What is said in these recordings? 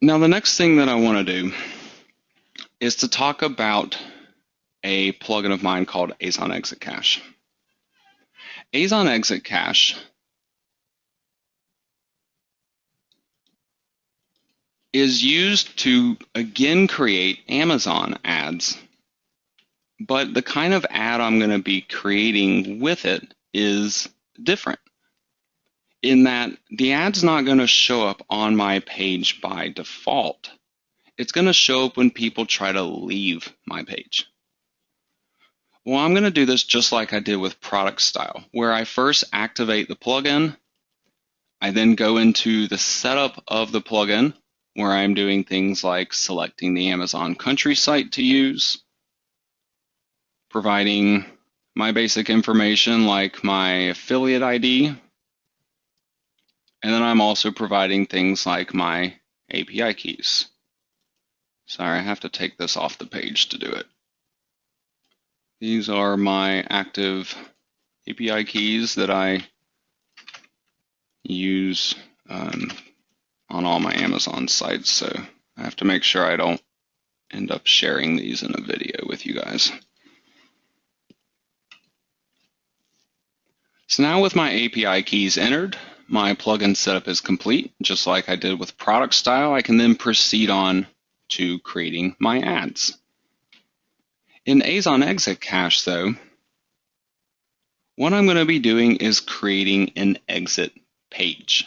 Now, the next thing that I want to do is to talk about a plugin of mine called ASON Exit Cache. ASON Exit Cache is used to again create Amazon ads, but the kind of ad I'm going to be creating with it is different in that the ad's not going to show up on my page by default. It's going to show up when people try to leave my page. Well, I'm going to do this just like I did with product style, where I first activate the plugin. I then go into the setup of the plugin, where I'm doing things like selecting the Amazon country site to use, providing my basic information like my affiliate ID, and then I'm also providing things like my API keys. Sorry, I have to take this off the page to do it. These are my active API keys that I use on all my Amazon sites, so I have to make sure I don't end up sharing these in a video with you guys. So now with my API keys entered, my plugin setup is complete. Just like I did with product style, I can then proceed on to creating my ads. In ASON Exit Cache, though, what I'm going to be doing is creating an exit page.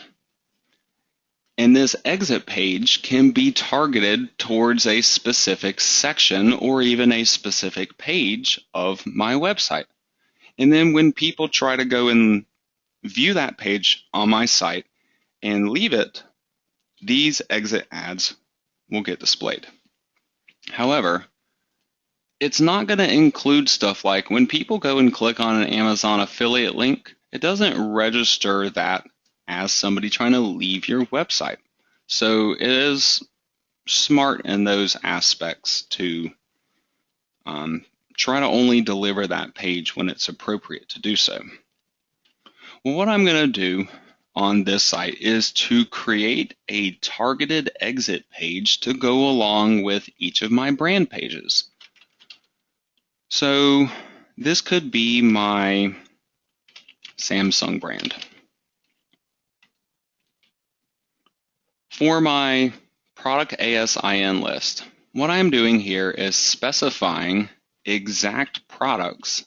And this exit page can be targeted towards a specific section or even a specific page of my website. And then when people try to go and view that page on my site and leave it, these exit ads will get displayed. However, it's not going to include stuff like when people go and click on an Amazon affiliate link, it doesn't register that as somebody trying to leave your website. So it is smart in those aspects to try to only deliver that page when it's appropriate to do so. Well, what I'm going to do on this site is to create a targeted exit page to go along with each of my brand pages. So this could be my Samsung brand. For my product ASIN list, what I'm doing here is specifying exact products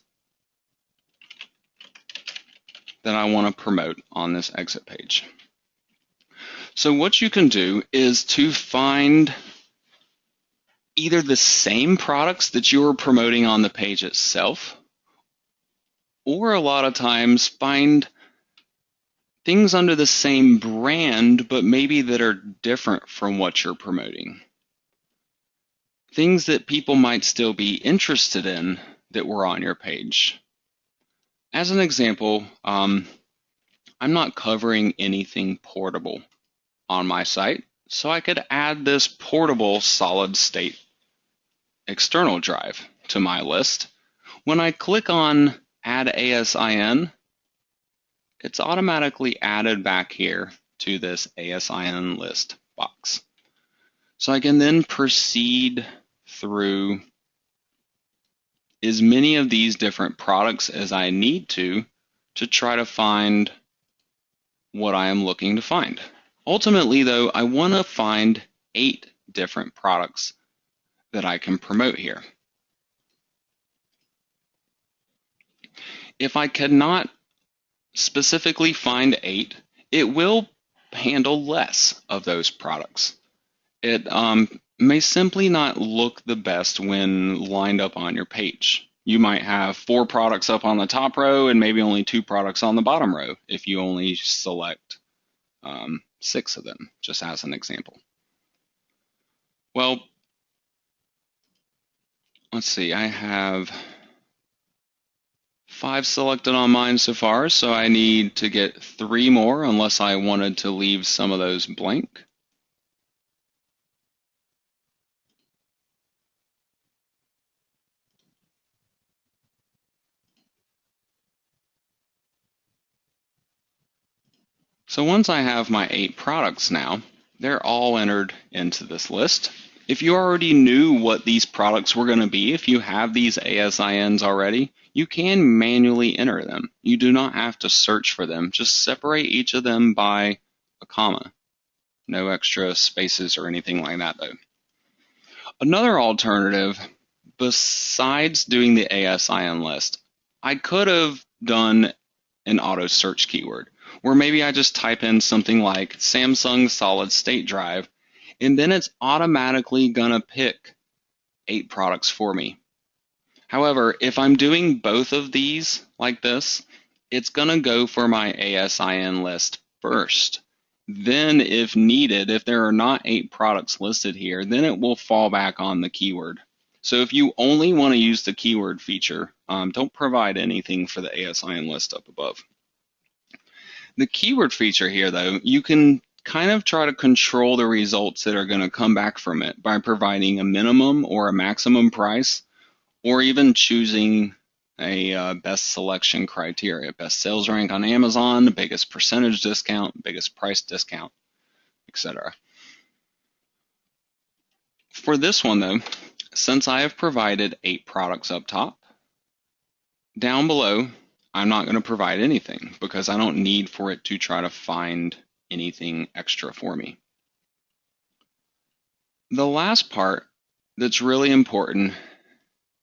that I want to promote on this exit page. So what you can do is to find either the same products that you are promoting on the page itself, or a lot of times find things under the same brand, but maybe that are different from what you're promoting. Things that people might still be interested in that were on your page. As an example, I'm not covering anything portable on my site, so I could add this portable solid state external drive to my list. When I click on Add ASIN, it's automatically added back here to this ASIN list box. So I can then proceed through as many of these different products as I need to try to find what I am looking to find. Ultimately, though, I want to find 8 different products that I can promote here. If I cannot specifically find 8, it will handle less of those products. It may simply not look the best when lined up on your page. You might have 4 products up on the top row and maybe only 2 products on the bottom row if you only select 6 of them, just as an example. Well, let's see, I have 5 selected on mine so far, so I need to get 3 more unless I wanted to leave some of those blank. So once I have my 8 products now, They're all entered into this list. If you already knew what these products were going to be, if you have these ASINs already, you can manually enter them. You do not have to search for them. Just separate each of them by a comma. No extra spaces or anything like that, though. Another alternative, besides doing the ASIN list, I could have done an auto search keyword, where maybe I just type in something like Samsung solid state drive, and then it's automatically gonna pick 8 products for me. However, if I'm doing both of these like this, it's gonna go for my ASIN list first. Then, if needed, if there are not 8 products listed here, then it will fall back on the keyword. So if you only want to use the keyword feature, don't provide anything for the ASIN list up above. The keyword feature here, though, you can kind of try to control the results that are going to come back from it by providing a minimum or a maximum price, or even choosing a best selection criteria, best sales rank on Amazon, the biggest percentage discount, biggest price discount, etc. For this one, though, since I have provided 8 products up top, down below, I'm not going to provide anything because I don't need for it to try to find anything extra for me. The last part that's really important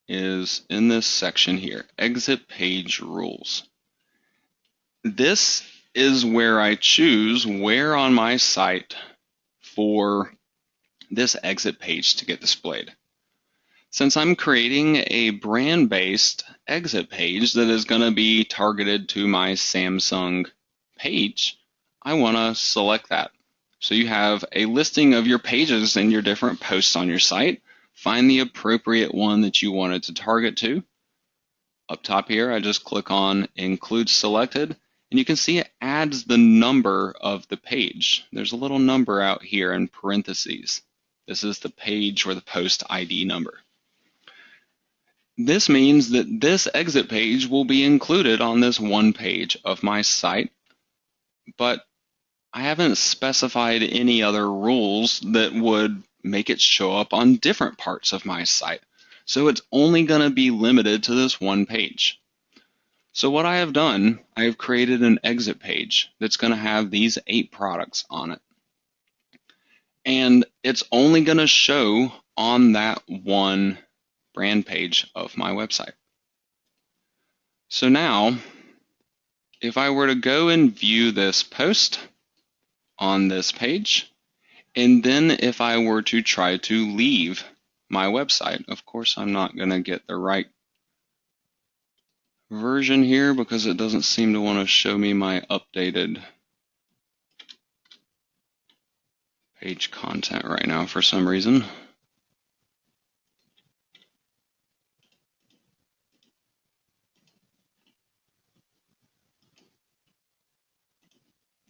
is in this section here, exit page rules. This is where I choose where on my site for this exit page to get displayed. Since I'm creating a brand-based exit page that is going to be targeted to my Samsung page, I want to select that. So you have a listing of your pages and your different posts on your site. Find the appropriate one that you wanted to target to. Up top here, I just click on Include Selected, and you can see it adds the number of the page. There's a little number out here in parentheses. This is the page or the post ID number. This means that this exit page will be included on this one page of my site, but I haven't specified any other rules that would make it show up on different parts of my site. So it's only going to be limited to this one page. So what I have done, I have created an exit page that's going to have these 8 products on it. And it's only going to show on that one brand page of my website. So now, if I were to go and view this post on this page, and then if I were to try to leave my website, of course I'm not going to get the right version here because it doesn't seem to want to show me my updated page content right now for some reason.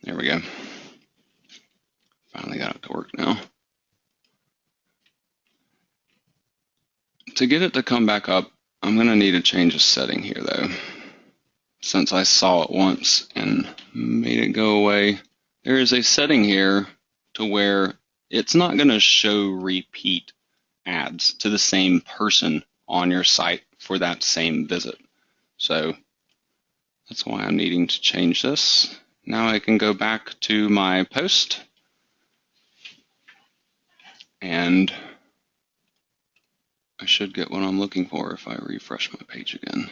There we go. Finally got it to work now. To get it to come back up, I'm going to need to change a setting here though. Since I saw it once and made it go away, there is a setting here to where it's not going to show repeat ads to the same person on your site for that same visit. So that's why I'm needing to change this. Now I can go back to my post and I should get what I'm looking for if I refresh my page again.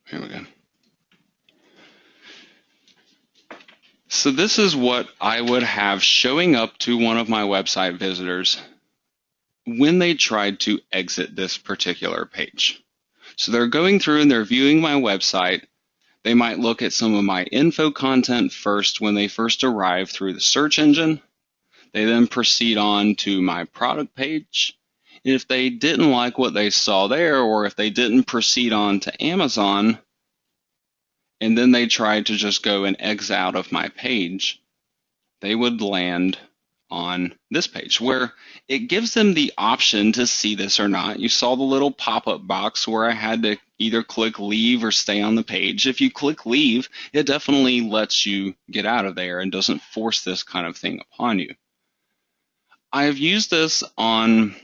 Here we go. So this is what I would have showing up to one of my website visitors when they tried to exit this particular page. So they're going through and they're viewing my website. They might look at some of my info content first when they first arrive through the search engine. They then proceed on to my product page. If they didn't like what they saw there, or if they didn't proceed on to Amazon, and then they tried to just go and exit out of my page, they would land on this page where it gives them the option to see this or not. You saw the little pop-up box where I had to either click leave or stay on the page. If you click leave, it definitely lets you get out of there and doesn't force this kind of thing upon you. I have used this on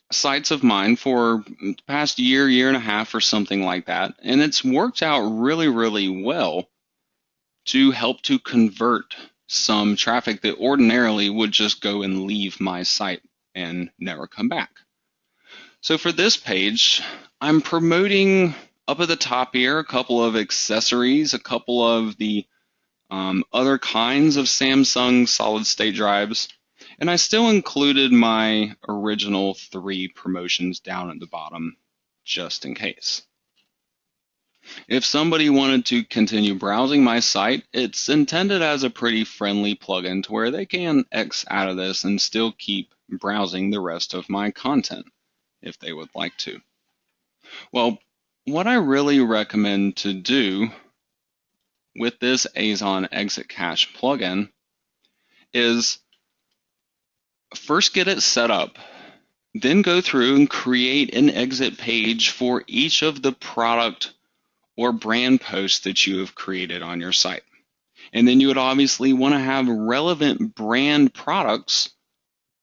sites of mine for the past year and a half or something like that, and it's worked out really, really well to help to convert some traffic that ordinarily would just go and leave my site and never come back. So for this page, I'm promoting up at the top here a couple of accessories, a couple of the other kinds of Samsung solid state drives, and I still included my original 3 promotions down at the bottom just in case. If somebody wanted to continue browsing my site, it's intended as a pretty friendly plugin to where they can X out of this and still keep browsing the rest of my content if they would like to. Well, what I really recommend to do with this Azon Exit Cache plugin is first get it set up, then go through and create an exit page for each of the product or brand posts that you have created on your site. And then you would obviously want to have relevant brand products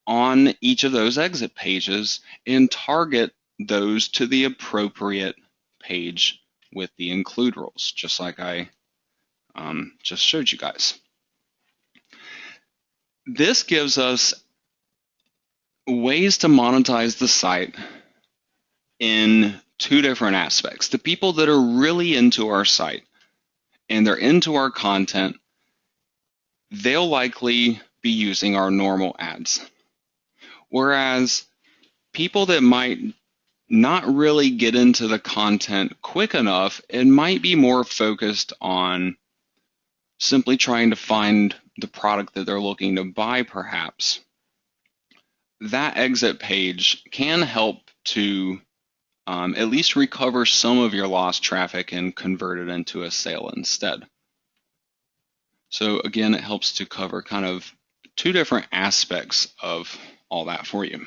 on each of those exit pages and target those to the appropriate page with the include rules, just like I just showed you guys. This gives us ways to monetize the site in 2 different aspects. The people that are really into our site and they're into our content, they'll likely be using our normal ads. Whereas people that might not really get into the content quick enough and might be more focused on simply trying to find the product that they're looking to buy perhaps, that exit page can help to at least recover some of your lost traffic and convert it into a sale instead. So again, it helps to cover kind of 2 different aspects of all that for you.